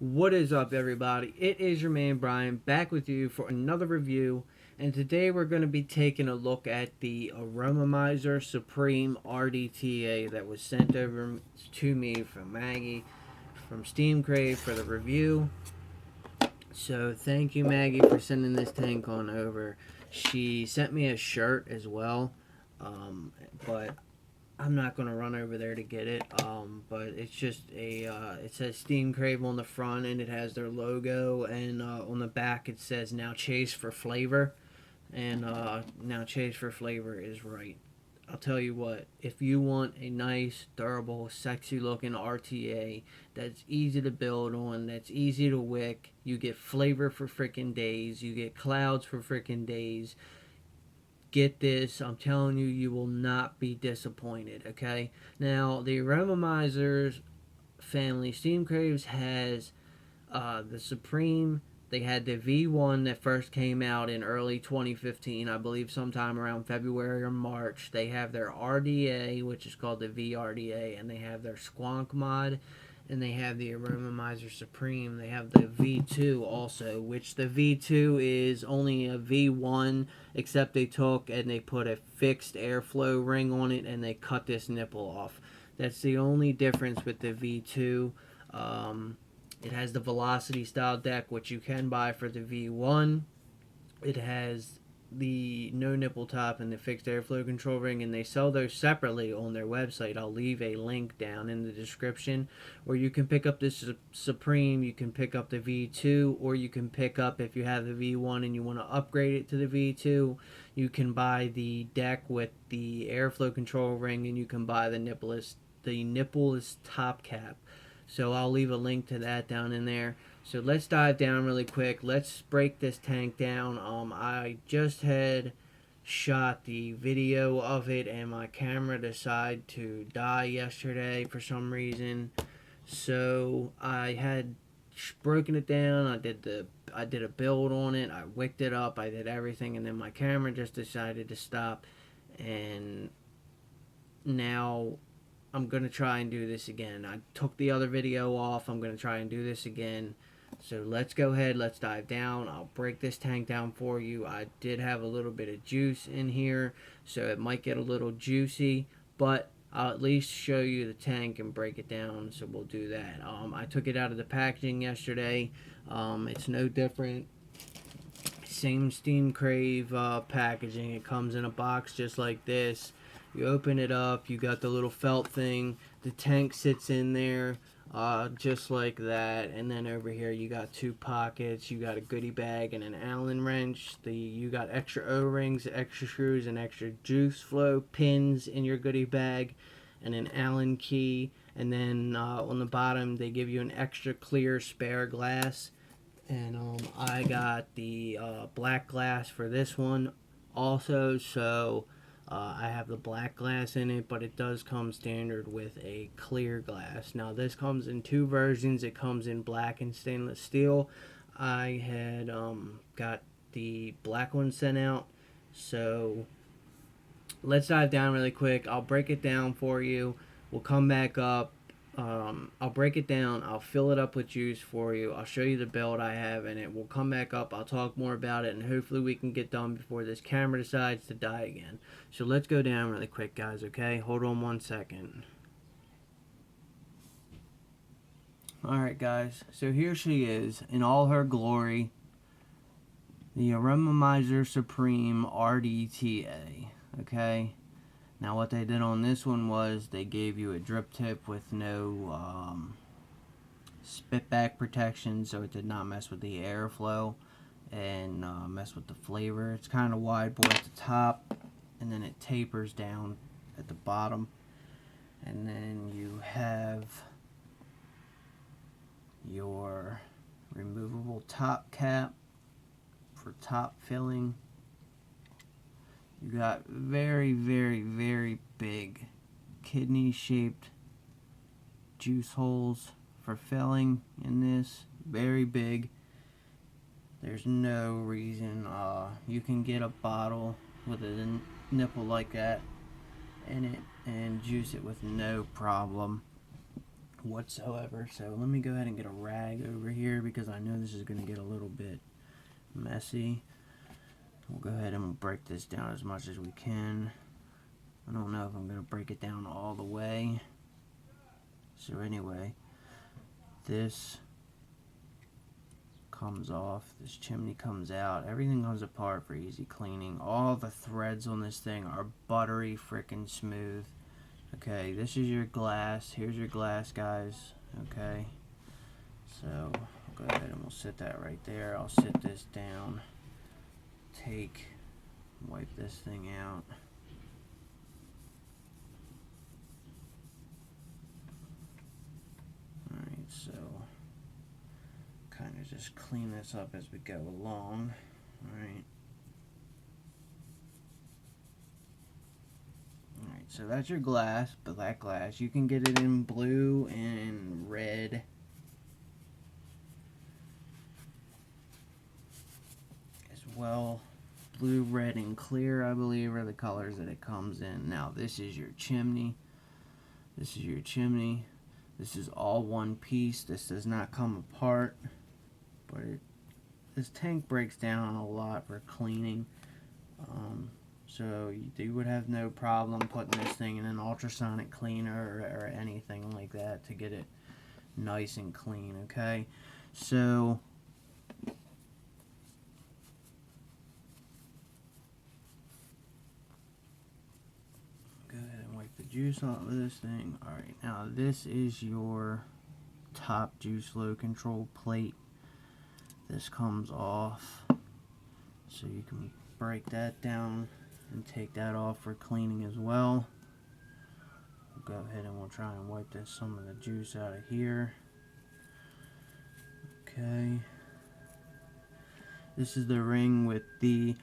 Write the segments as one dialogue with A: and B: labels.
A: What is up, everybody? It is your man Brian back with you for another review, and today we're going to be taking a look at the Aromamizer Supreme RDTA that was sent over to me from Maggie from Steam Crave for the review. So thank you, Maggie, for sending this tank on over. She sent me a shirt as well, but I'm not gonna run over there to get it. But it's just it says Steam Crave on the front, and it has their logo, and on the back it says "Now Chase for Flavor," and "Now Chase for Flavor" is right. I'll tell you what, if you want a nice, durable, sexy looking RTA that's easy to build on, that's easy to wick, you get flavor for freaking days, you get clouds for freaking days, get this. I'm telling you, you will not be disappointed, okay? Now, the Aromamizers family, Steam Craves has the Supreme. They had the V1 that first came out in early 2015, I believe sometime around February or March. They have their RDA, which is called the VRDA, and they have their Squonk mod, and they have the Aromamizer Supreme. They have the V2 also, which the V2 is only a V1, except they took and they put a fixed airflow ring on it and they cut this nipple off. That's the only difference with the V2. It has the velocity style deck, which you can buy for the V1. It has the no nipple top and the fixed airflow control ring, and they sell those separately on their website. I'll leave a link down in the description where you can pick up this Supreme, you can pick up the V2, or you can pick up, if you have the V1 and you want to upgrade it to the V2, you can buy the deck with the airflow control ring, and you can buy the nippleless top cap. So I'll leave a link to that down in there. So let's dive down really quick. Let's break this tank down. I just had shot the video of it, and my camera decided to die yesterday for some reason. So I had broken it down. I did a build on it. I wicked it up. I did everything, and then my camera just decided to stop. And now I'm going to try and do this again. I took the other video off. I'm going to try and do this again. So let's go ahead. Let's dive down. I'll break this tank down for you. I did have a little bit of juice in here, so it might get a little juicy, but I'll at least show you the tank and break it down, so we'll do that. I took it out of the packaging yesterday. It's no different. Same Steam Crave packaging. It comes in a box just like this. You open it up, you got the little felt thing, the tank sits in there just like that, and then over here you got two pockets, you got a goodie bag and an Allen wrench, you got extra O-rings, extra screws, and extra juice flow pins in your goodie bag, and an Allen key, and then on the bottom they give you an extra clear spare glass, and I got the black glass for this one also, so I have the black glass in it, but it does come standard with a clear glass. Now this comes in two versions. It comes in black and stainless steel. I had got the black one sent out. So let's dive down really quick. I'll break it down for you. We'll come back up. I'll break it down. I'll fill it up with juice for you. I'll show you the build I have in it. We'll come back up. I'll talk more about it, and hopefully we can get done before this camera decides to die again. So let's go down really quick, guys, okay? Hold on 1 second. Alright, guys. So here she is in all her glory. The Aromamizer Supreme RDTA, okay? Now what they did on this one was they gave you a drip tip with no spit back protection, so it did not mess with the airflow and mess with the flavor. It's kind of wide bore at the top, and then it tapers down at the bottom, and then you have your removable top cap for top filling. You got very, very, very big kidney-shaped juice holes for filling in this. Very big. There's no reason. You can get a bottle with a nipple like that in it and juice it with no problem. whatsoever. So let me go ahead and get a rag over here because I know this is going to get a little bit messy. We'll go ahead and break this down as much as we can. I don't know if I'm going to break it down all the way. So anyway, this comes off, this chimney comes out, everything comes apart for easy cleaning. All the threads on this thing are buttery freaking smooth. Okay, this is your glass. Here's your glass, guys. Okay, so I'll go ahead and we'll set that right there. I'll sit this down, wipe this thing out. Alright, so kind of just clean this up as we go along. Alright. Alright, so that's your glass, black glass. You can get it in blue and red. As well. Blue, red, and clear, I believe, are the colors that it comes in. Now, this is your chimney. This is your chimney. This is all one piece. This does not come apart. But this tank breaks down a lot for cleaning. So you would have no problem putting this thing in an ultrasonic cleaner or anything like that to get it nice and clean, okay? So go ahead and wipe the juice off of this thing. Alright, now this is your top juice flow control plate. This comes off, so you can break that down and take that off for cleaning as well. We'll go ahead and we'll try and wipe some of the juice out of here. Okay. This is the ring with the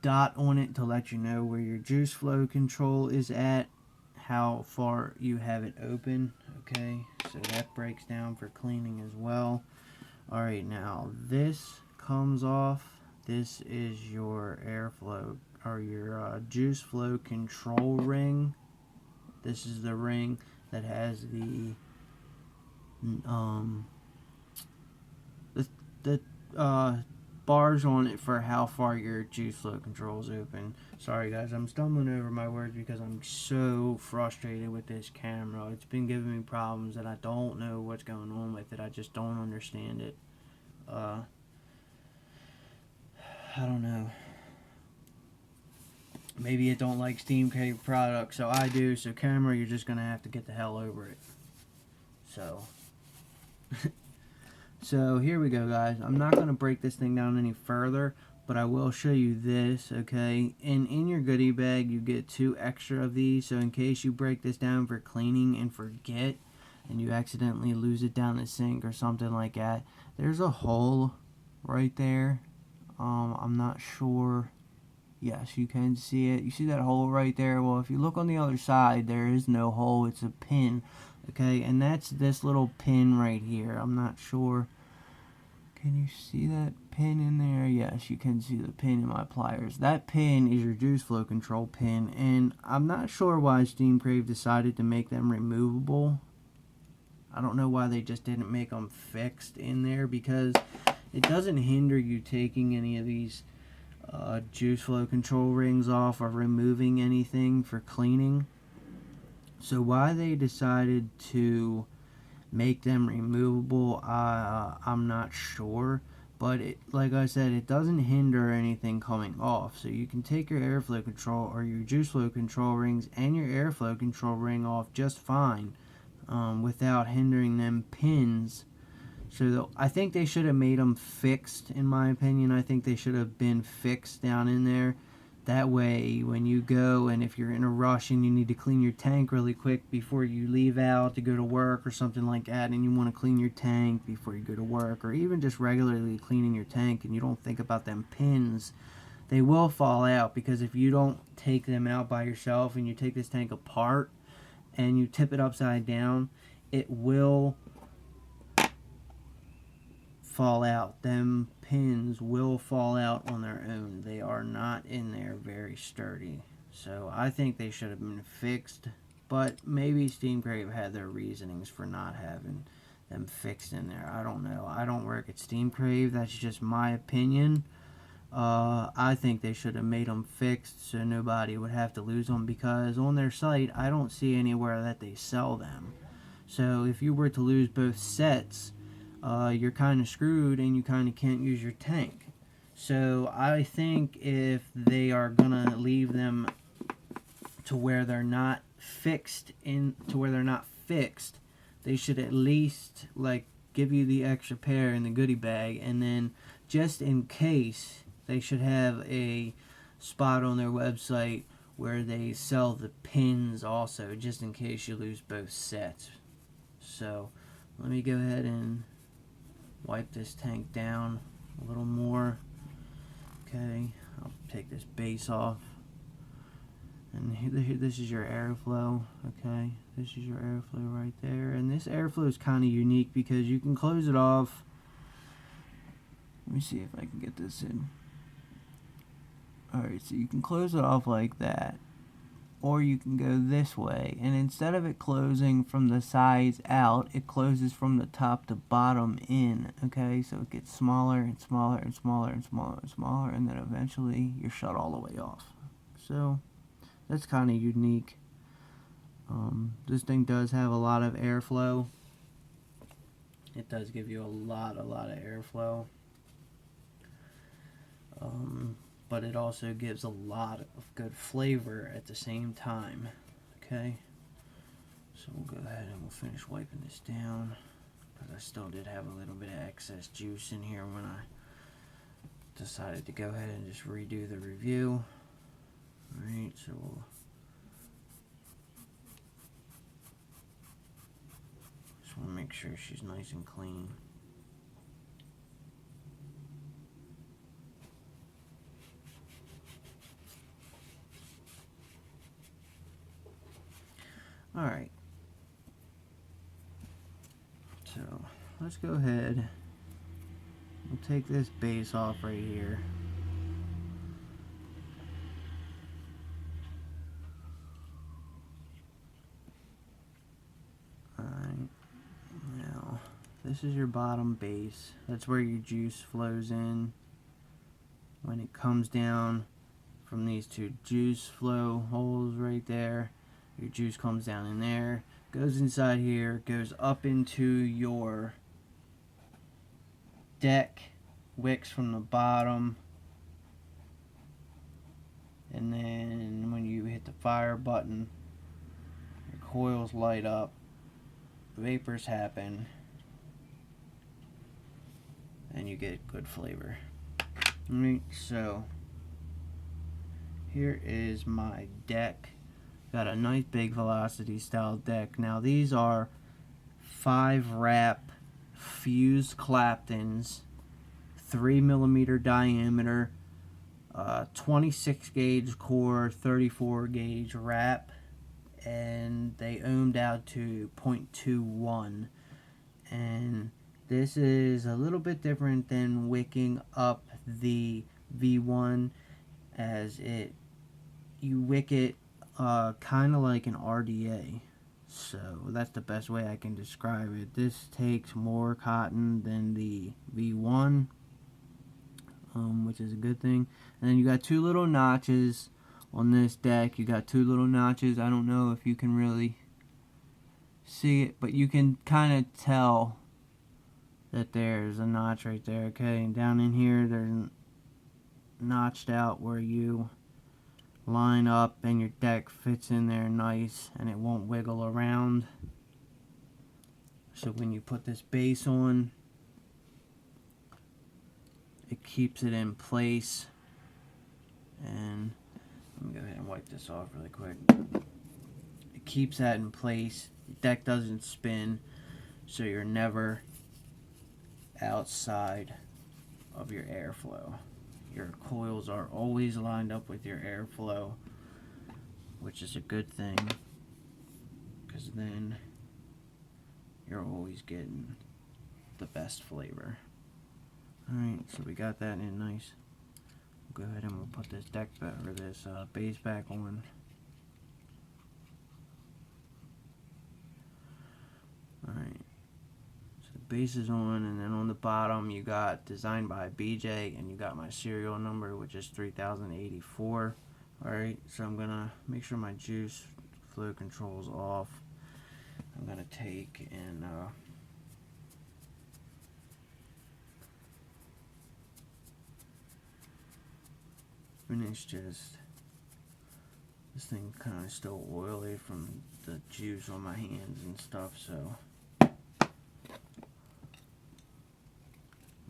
A: dot on it to let you know where your juice flow control is at, how far you have it open. Okay, so that breaks down for cleaning as well. Alright, now this comes off. This is your airflow or your juice flow control ring. This is the ring that has the bars on it for how far your juice flow control is open. Sorry guys, I'm stumbling over my words because I'm so frustrated with this camera. It's been giving me problems that I don't know what's going on with it. I just don't understand it. I don't know. Maybe it don't like Steam Cave products, so I do. So camera, you're just gonna have to get the hell over it. So so here we go, guys. I'm not gonna break this thing down any further, but I will show you this, okay? And in your goodie bag, you get 2 extra of these, so in case you break this down for cleaning and forget, and you accidentally lose it down the sink or something like that, there's a hole right there. I'm not sure. Yes, you can see it. You see that hole right there? Well, if you look on the other side, there is no hole. It's a pin, okay? And that's this little pin right here. I'm not sure. Can you see that pin in there? Yes, you can see the pin in my pliers. That pin is your juice flow control pin, and I'm not sure why Steam Crave decided to make them removable. I don't know why they just didn't make them fixed in there, because it doesn't hinder you taking any of these juice flow control rings off or removing anything for cleaning. So why they decided to make them removable, I'm not sure, but like I said, it doesn't hinder anything coming off. So you can take your airflow control or your juice flow control rings and your airflow control ring off just fine, without hindering them pins. So I think they should have made them fixed, in my opinion. I think they should have been fixed down in there. That way, when you go, and if you're in a rush and you need to clean your tank really quick before you leave out to go to work or something like that, and you want to clean your tank before you go to work, or even just regularly cleaning your tank and you don't think about them pins, they will fall out, because if you don't take them out by yourself and you take this tank apart and you tip it upside down, it will fall out. Them pins will fall out on their own. They are not in there very sturdy. So I think they should have been fixed But maybe Steam Crave had their reasonings for not having them fixed in there. I don't know. I don't work at Steam Crave. That's just my opinion. I think they should have made them fixed so nobody would have to lose them, because on their site I don't see anywhere that they sell them. So if you were to lose both sets, you're kind of screwed and you kind of can't use your tank. So I think if they are gonna leave them to where they're not fixed, they should at least like give you the extra pair in the goodie bag, and then just in case, they should have a spot on their website where they sell the pins also, just in case you lose both sets. So let me go ahead and wipe this tank down a little more. Okay, I'll take this base off. And here, this is your airflow. Okay, this is your airflow right there. And this airflow is kind of unique because you can close it off. Let me see if I can get this in. Alright, so you can close it off like that, or you can go this way, and instead of it closing from the sides out, it closes from the top to bottom in. Okay, so it gets smaller and smaller and smaller and smaller and smaller, and then eventually you're shut all the way off. So that's kind of unique. This thing does have a lot of airflow. It does give you a lot of airflow. But it also gives a lot of good flavor at the same time. Okay, so we'll go ahead and we'll finish wiping this down, because I still did have a little bit of excess juice in here when I decided to go ahead and just redo the review. Alright, so we'll just want to make sure she's nice and clean. Alright, so let's go ahead, we'll take this base off right here. Alright, now this is your bottom base. That's where your juice flows in. When it comes down from these two juice flow holes right there, your juice comes down in there, goes inside here, goes up into your deck wicks from the bottom, and then when you hit the fire button, your coils light up, vapors happen, and you get good flavor. Alright, so here is my deck. Got a nice big velocity style deck. Now these are 5 wrap fused Claptons, 3mm diameter, 26 gauge core, 34 gauge wrap, and they ohmed out to 0.21. And this is a little bit different than wicking up the V1, as you wick it kind of like an RDA. So that's the best way I can describe it. This takes more cotton than the V1, which is a good thing. And then you got 2 little notches on this deck. You got 2 little notches. I don't know if you can really see it, but you can kind of tell that there's a notch right there. Okay, and down in here there's notched out where you line up and your deck fits in there nice and it won't wiggle around. So when you put this base on, it keeps it in place. And let me go ahead and wipe this off really quick. It keeps that in place. Your deck doesn't spin, so you're never outside of your airflow. Your coils are always lined up with your airflow, which is a good thing, because then you're always getting the best flavor. Alright, so we got that in nice. We'll go ahead and we'll put this deck back, or this base back on. base is on, and then on the bottom you got designed by BJ, and you got my serial number, which is 3084. Alright, so I'm gonna make sure my juice flow control is off. I'm gonna take and finish just, this thing kind of still oily from the juice on my hands and stuff, so let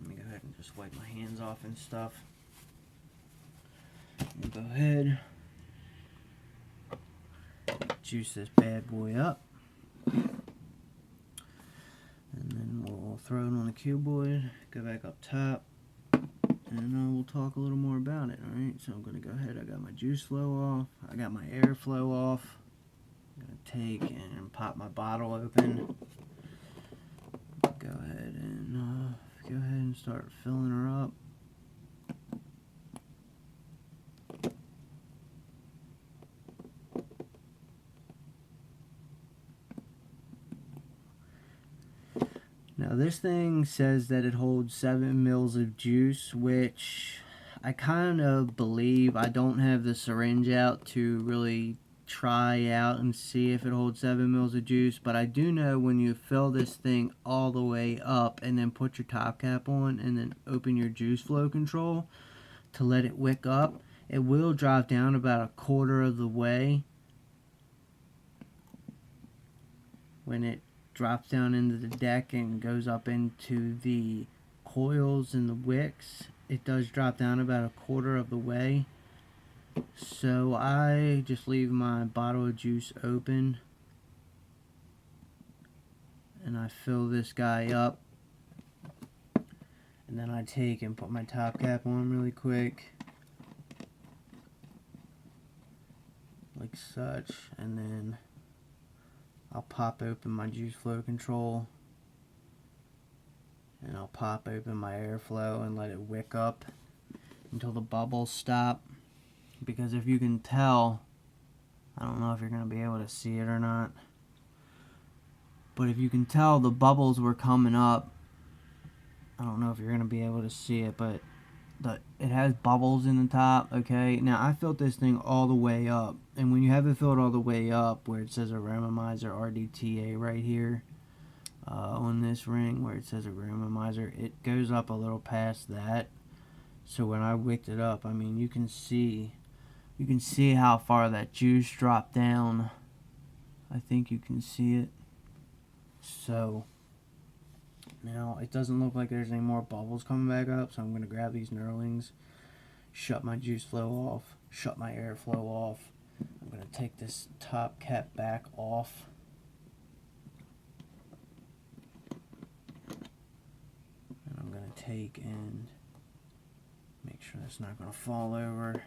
A: me go ahead and just wipe my hands off and stuff. And go ahead, juice this bad boy up, and then we'll throw it on the cuboid, go back up top, and we'll talk a little more about it. Alright, so I'm going to go ahead, I got my juice flow off, I got my airflow off. I'm going to take and pop my bottle open. Go ahead and start filling her up. Now this thing says that it holds 7 mils of juice, which I kind of believe. I don't have the syringe out to really try out and see if it holds 7 mils of juice, but I do know when you fill this thing all the way up and then put your top cap on and then open your juice flow control to let it wick up, it will drop down about 1/4 of the way. When it drops down into the deck and goes up into the coils and the wicks, it does drop down about 1/4 of the way. So I just leave my bottle of juice open and I fill this guy up, and then I take and put my top cap on really quick like such, and then I'll pop open my juice flow control, and I'll pop open my airflow and let it wick up until the bubbles stop. Because if you can tell, I don't know if you're going to be able to see it or not, but if you can tell, the bubbles were coming up. I don't know if you're going to be able to see it, but it has bubbles in the top. Okay, now I filled this thing all the way up, and when you have it filled all the way up, where it says Aromamizer RDTA right here on this ring where it says Aromamizer, it goes up a little past that. So when I wicked it up, I mean, you can see how far that juice dropped down. I think you can see it. So now it doesn't look like there's any more bubbles coming back up, so I'm going to grab these knurlings, shut my juice flow off, shut my airflow off. I'm going to take this top cap back off. And I'm going to take and make sure that's not going to fall over.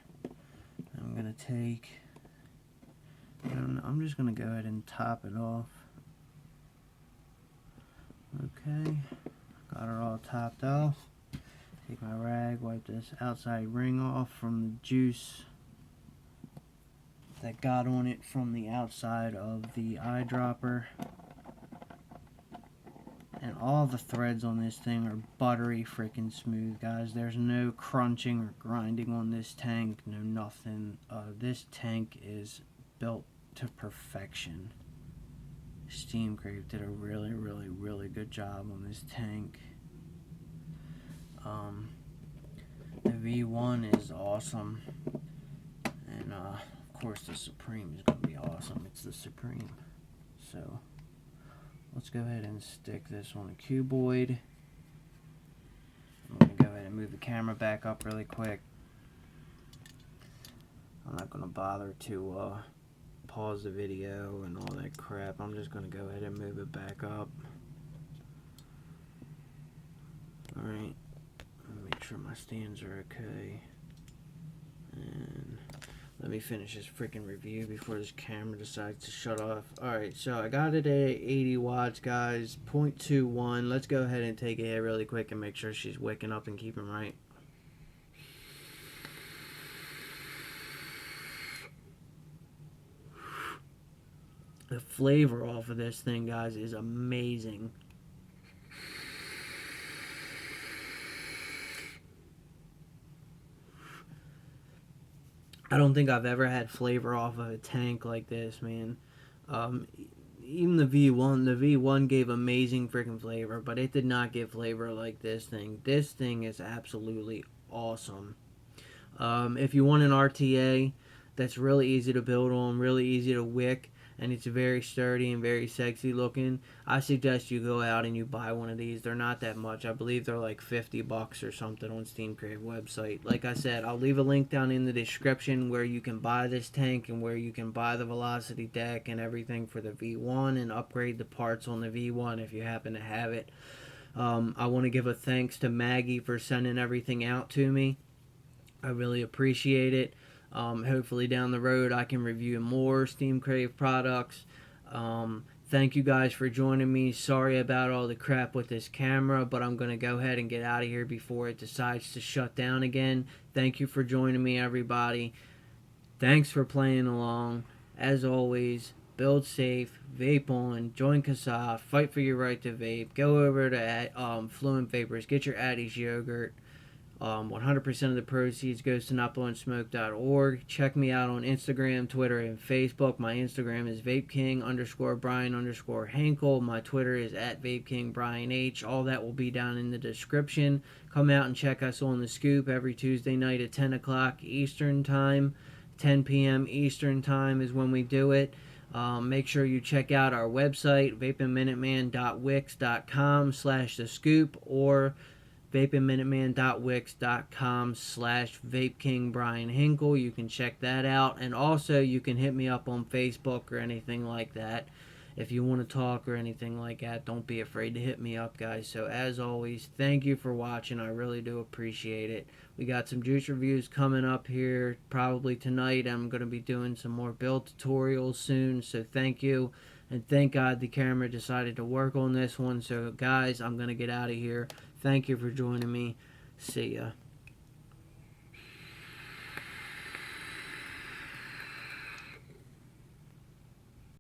A: I'm going to take, and I'm just going to go ahead and top it off. Okay, got it all topped off. Take my rag, wipe this outside ring off from the juice that got on it from the outside of the eyedropper. And all the threads on this thing are buttery freaking smooth, guys. There's no crunching or grinding on this tank, no nothing. This tank is built to perfection. Steam Crate did a really, really, really good job on this tank. The V1 is awesome, and of course the Supreme is going to be awesome. It's the Supreme. So let's go ahead and stick this on the cuboid. I'm going to go ahead and move the camera back up really quick. I'm not going to bother to pause the video and all that crap. I'm just going to go ahead and move it back up. Alright, make sure my stands are okay. And let me finish this freaking review before this camera decides to shut off. Alright, so I got it at 80 watts, guys. 0.21. Let's go ahead and take a hit really quick and make sure she's waking up and keeping right. The flavor off of this thing, guys, is amazing. I don't think I've ever had flavor off of a tank like this, man. Even the V1 gave amazing freaking flavor, but it did not give flavor like this thing. This thing is absolutely awesome. If you want an RTA that's really easy to build on, really easy to wick, and it's very sturdy and very sexy looking, I suggest you go out and you buy one of these. They're not that much. I believe they're like $50 or something on Steam Crave website. Like I said, I'll leave a link down in the description where you can buy this tank and where you can buy the velocity deck and everything for the V1 and upgrade the parts on the V1 if you happen to have it. I want to give a thanks to Maggie for sending everything out to me. I really appreciate it. Hopefully down the road I can review more Steam Crave products. Thank you guys for joining me. Sorry about all the crap with this camera, but I'm going to go ahead and get out of here before it decides to shut down again. Thank you for joining me, everybody. Thanks for playing along. As always, build safe, vape on, join CASA, fight for your right to vape. Go over to Fluent Vapors, get your Addie's yogurt. 100% of the proceeds goes to notblownsmoke.org. Check me out on Instagram, Twitter, and Facebook. My Instagram is vapeking_Brian_Henkel. My Twitter is at VapeKingBrianH. All that will be down in the description. Come out and check us on The Scoop every Tuesday night at 10 o'clock Eastern Time. 10 p.m. Eastern Time is when we do it. Make sure you check out our website, vapingminuteman.wix.com/thescoop or vapingminuteman.wix.com/VapeKingBrianHinkle. You can check that out, and also you can hit me up on Facebook or anything like that. If you want to talk or anything like that, don't be afraid to hit me up, guys. So as always, thank you for watching. I really do appreciate it. We got some juice reviews coming up here probably tonight. I'm going to be doing some more build tutorials soon, so thank you. And thank God the camera decided to work on this one. So guys, I'm going to get out of here. Thank you for joining me. See ya.